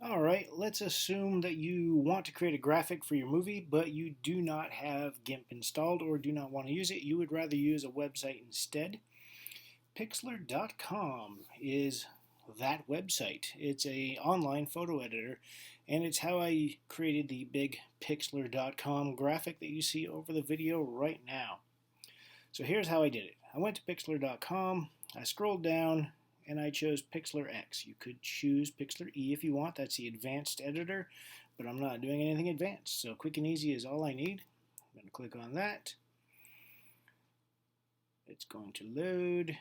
All right, let's assume that you want to create a graphic for your movie, but you do not have GIMP installed or do not want to use it. You would rather use a website instead. Pixlr.com is that website. It's an online photo editor, and it's how I created the big Pixlr.com graphic that you see over the video right now. So here's how I did it. I went to Pixlr.com, I scrolled down, and I chose Pixlr X. You could choose Pixlr E if you want. That's the advanced editor, but I'm not doing anything advanced. So quick and easy is all I need. I'm going to click on that. It's going to load,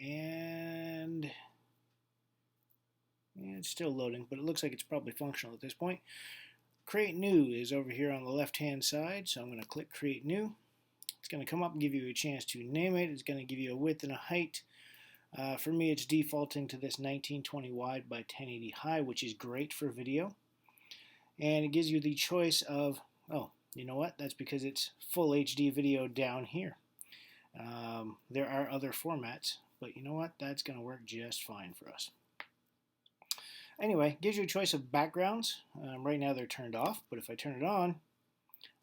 and it's still loading, but it looks like it's probably functional at this point. Create New is over here on the left-hand side, so I'm going to click Create New. It's going to come up and give you a chance to name it. It's going to give you a width and a height. For me, it's defaulting to this 1920 wide by 1080 high, which is great for video. And it gives you the choice of, oh, you know what? That's because it's full HD video down here. There are other formats, but you know what? That's going to work just fine for us. Anyway, gives you a choice of backgrounds. Right now they're turned off, but if I turn it on,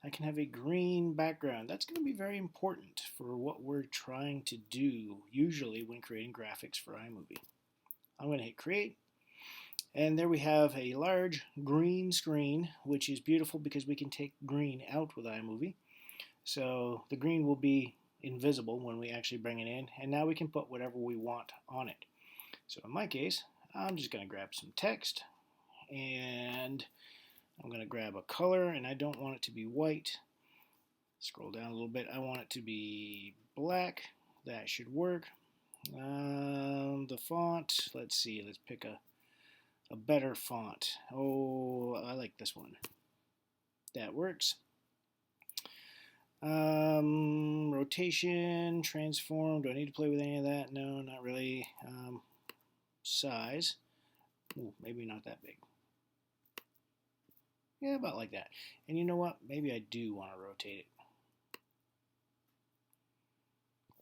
I can have a green background. That's going to be very important for what we're trying to do, usually when creating graphics for iMovie. I'm going to hit Create, and there we have a large green screen, which is beautiful because we can take green out with iMovie. So the green will be invisible when we actually bring it in, and now we can put whatever we want on it. So in my case, I'm just going to grab some text, and I'm going to grab a color, and I don't want it to be white. Scroll down a little bit. I want it to be black. That should work. The font, let's see. Let's pick a better font. Oh, I like this one. That works. Rotation, transform. Do I need to play with any of that? No, not really. Size. Ooh, maybe not that big. Yeah, about like that. And you know what? Maybe I do want to rotate it.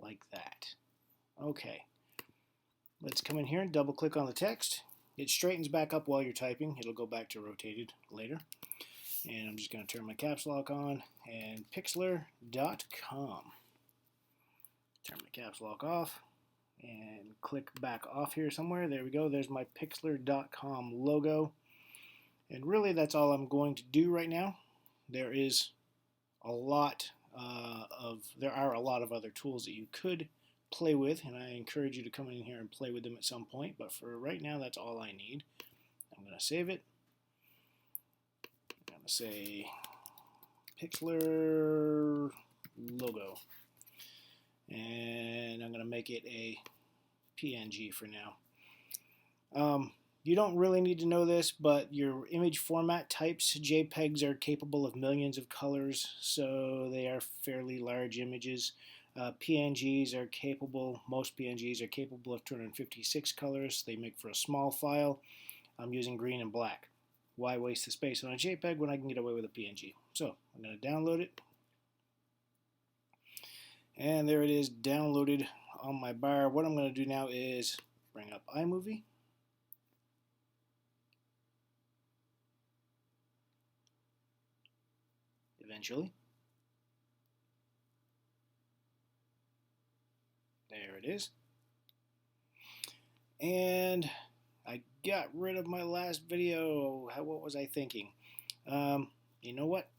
Like that. Okay. Let's come in here and double click on the text. It straightens back up while you're typing. It'll go back to rotated later. And I'm just going to turn my caps lock on and Pixlr.com. Turn my caps lock off and click back off here somewhere. There we go. There's my Pixlr.com logo. And really that's all I'm going to do right now. There is a lot there are a lot of other tools that you could play with, and I encourage you to come in here and play with them at some point, but for right now that's all I need. I'm going to save it. I'm going to say Pixlr logo, and I'm going to make it a PNG for now. You don't really need to know this, but your image format types, JPEGs are capable of millions of colors, so they are fairly large images. PNGs are capable, most PNGs are capable of 256 colors. They make for a small file. I'm using green and black. Why waste the space on a JPEG when I can get away with a PNG? So I'm going to download it. And there it is, downloaded on my bar. What I'm going to do now is bring up iMovie. Eventually. There it is. And I got rid of my last video. What was I thinking? You know what?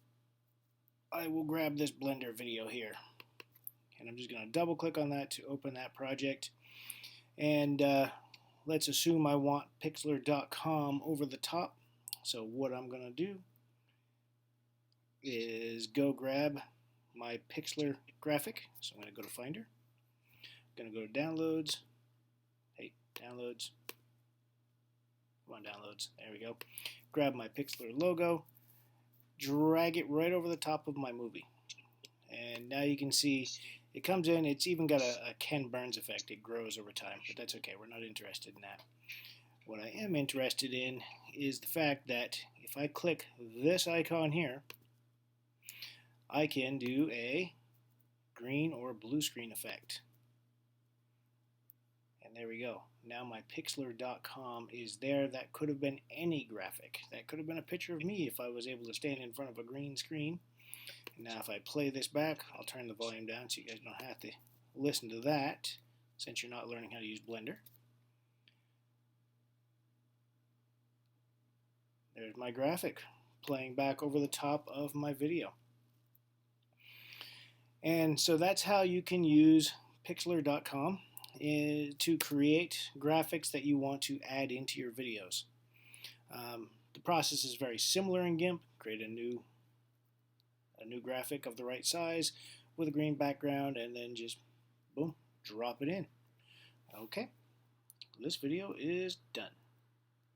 I will grab this Blender video here. And I'm just going to double click on that to open that project. And let's assume I want Pixlr.com over the top. So what I'm going to do is go grab my Pixlr graphic. So I'm going to go to Finder. I'm going to go to Downloads. Hey, Downloads. Come on, Downloads. There we go. Grab my Pixlr logo. Drag it right over the top of my movie. And now you can see it comes in. It's even got a Ken Burns effect. It grows over time, but that's okay. We're not interested in that. What I am interested in is the fact that if I click this icon here, I can do a green or blue screen effect. And there we go. Now my Pixlr.com is there. That could have been any graphic. That could have been a picture of me if I was able to stand in front of a green screen. And now if I play this back, I'll turn the volume down so you guys don't have to listen to that since you're not learning how to use Blender. There's my graphic playing back over the top of my video. And so that's how you can use Pixlr.com to create graphics that you want to add into your videos. The process is very similar in GIMP. Create a new graphic of the right size with a green background, and then just boom, drop it in. Okay, this video is done.